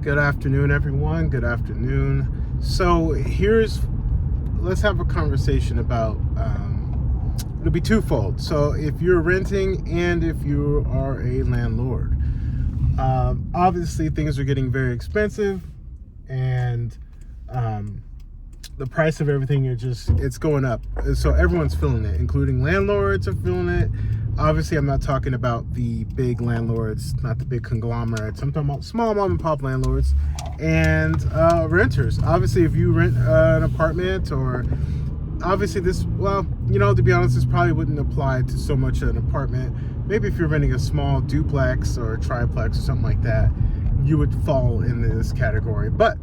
Good afternoon, everyone. Good afternoon. So let's have a conversation about, it'll be twofold. So if you're renting and if you are a landlord, obviously things are getting very expensive, and the price of everything it's going up. So everyone's feeling it, including landlords are feeling it. Obviously, I'm not talking about the big landlords, not the big conglomerates. I'm talking about small mom and pop landlords and renters. Obviously, if you rent an apartment, or obviously to be honest, this probably wouldn't apply to so much an apartment. Maybe if you're renting a small duplex or a triplex or something like that, you would fall in this category. But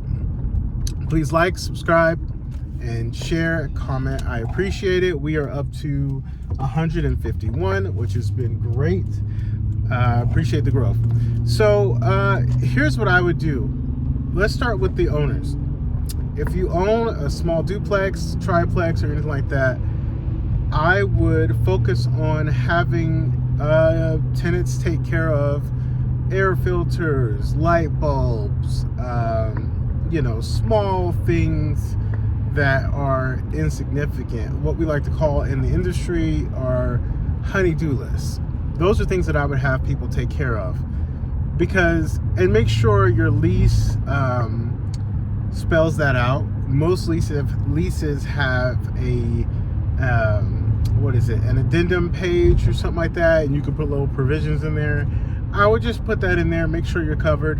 please like, subscribe, and share, comment. I appreciate it. We are up to 151, which has been great. Appreciate the growth. So here's what I would do. Let's start with the owners. If you own a small duplex, triplex, or anything like that, I would focus on having tenants take care of air filters, light bulbs, small things that are insignificant. What we like to call in the industry are honey-do lists. Those are things that I would have people take care of, and make sure your lease spells that out. Most leases have an addendum page or something like that, and you can put little provisions in there. I would just put that in there, make sure you're covered.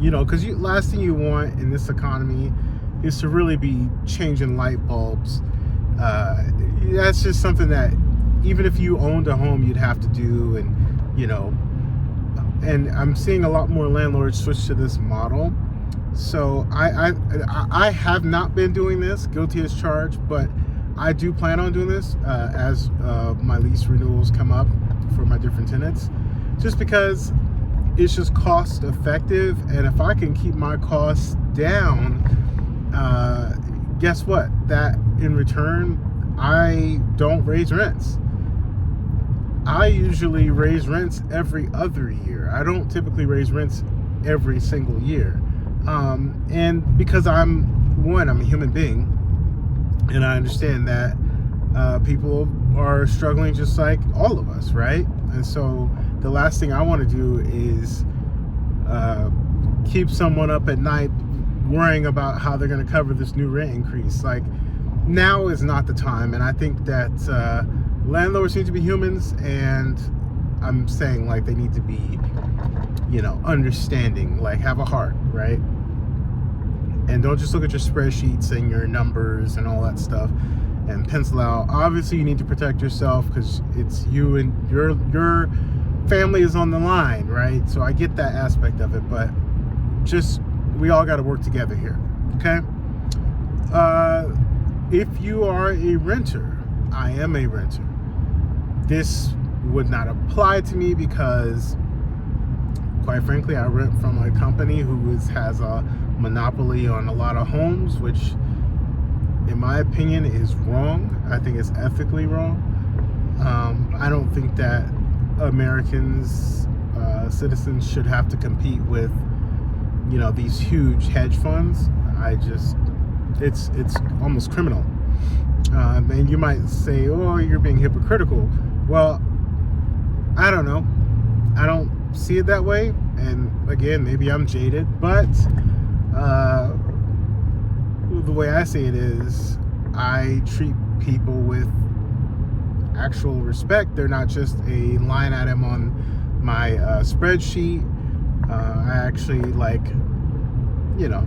Because last thing you want in this economy is to really be changing light bulbs. That's just something that even if you owned a home, you'd have to do. And I'm seeing a lot more landlords switch to this model. So I have not been doing this, guilty as charged, but I do plan on doing this as my lease renewals come up for my different tenants, just because it's just cost effective. And if I can keep my costs down, guess what? That in return, I don't raise rents. I usually raise rents every other year. I don't typically raise rents every single year. And because I'm a human being, and I understand that people are struggling just like all of us, right? And so the last thing I want to do is keep someone up at night worrying about how they're going to cover this new rent increase. Like, now is not the time. And I think that landlords need to be humans, and I'm saying like they need to be, understanding, like have a heart, right? And don't just look at your spreadsheets and your numbers and all that stuff and pencil out. Obviously, you need to protect yourself because it's you and your family is on the line, right? So I get that aspect of it, but we all got to work together here, okay? If you are a renter, I am a renter. This would not apply to me because, quite frankly, I rent from a company who has a monopoly on a lot of homes, which, in my opinion, is wrong. I think it's ethically wrong. I don't think that Americans, citizens, should have to compete with these huge hedge funds. It's almost criminal. And you might say, oh, you're being hypocritical. Well, I don't know. I don't see it that way. And again, maybe I'm jaded, but the way I see it is I treat people with actual respect. They're not just a line item on my spreadsheet. I actually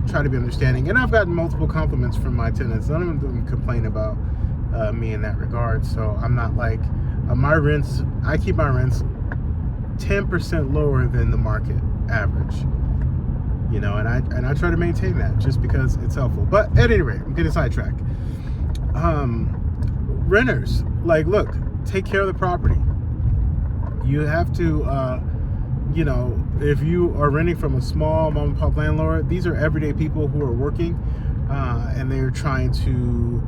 try to be understanding, and I've gotten multiple compliments from my tenants. None of them complain about me in that regard. So I'm not like my rents. I keep my rents 10% lower than the market average. And I try to maintain that just because it's helpful. But at any rate, I'm getting sidetracked. Renters, look, take care of the property. You have to, if you are renting from a small mom and pop landlord, these are everyday people who are working, and they're trying to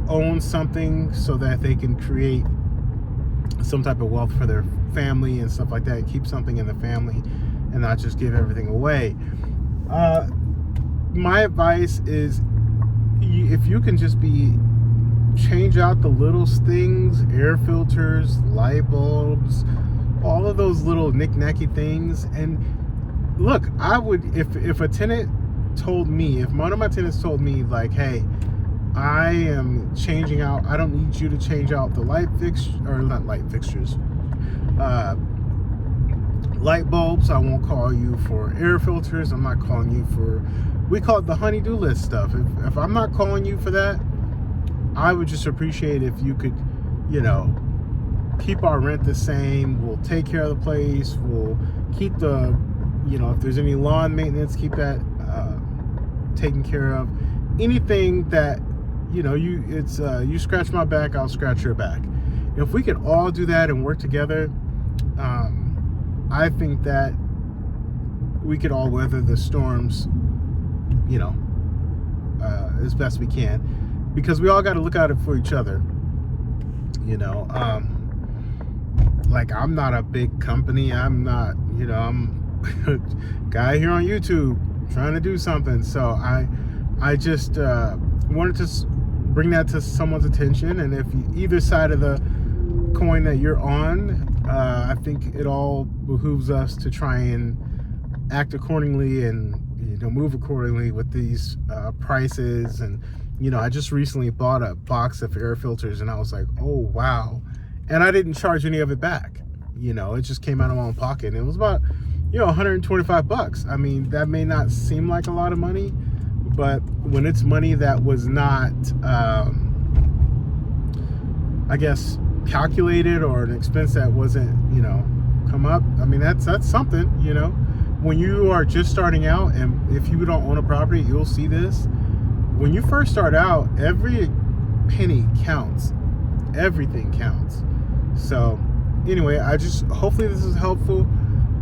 own something so that they can create some type of wealth for their family and stuff like that, and keep something in the family. and not just give everything away. My advice is, if you can just change out the little things, air filters, light bulbs, all of those little knick-knacky things. And look, I would, if a tenant told me, if one of my tenants told me like, hey, I am changing out, I don't need you to change out the light fixtures, light bulbs, I won't call you for air filters, I'm not calling you for, we call it the honey-do list stuff. If I'm not calling you for that, I would just appreciate if you could, keep our rent the same. We'll take care of the place. We'll keep the, if there's any lawn maintenance, keep that taken care of. Anything that, you scratch my back, I'll scratch your back. If we could all do that and work together, I think that we could all weather the storms, as best we can, because we all got to look out for each other. Like, I'm not a big company. I'm not, I'm a guy here on YouTube trying to do something. So I just wanted to bring that to someone's attention. And if either side of the coin that you're on, I think it all behooves us to try and act accordingly and move accordingly with these prices. And I just recently bought a box of air filters, and I was like, oh wow. And I didn't charge any of it back. It just came out of my own pocket, and it was about $125. I mean, that may not seem like a lot of money, but when it's money that was not I guess calculated, or an expense that wasn't come up, I mean, that's something. When you are just starting out, and if you don't own a property, you'll see this. When you first start out, every penny counts. Everything counts. So anyway, hopefully this is helpful.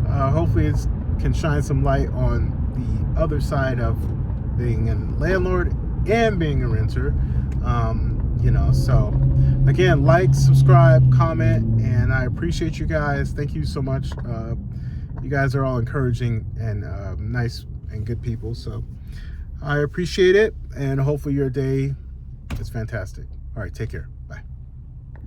Hopefully it can shine some light on the other side of being a landlord and being a renter. So again, like, subscribe, comment, and I appreciate you guys. Thank you so much. You guys are all encouraging and nice and good people. So I appreciate it, and hopefully your day is fantastic. All right, take care.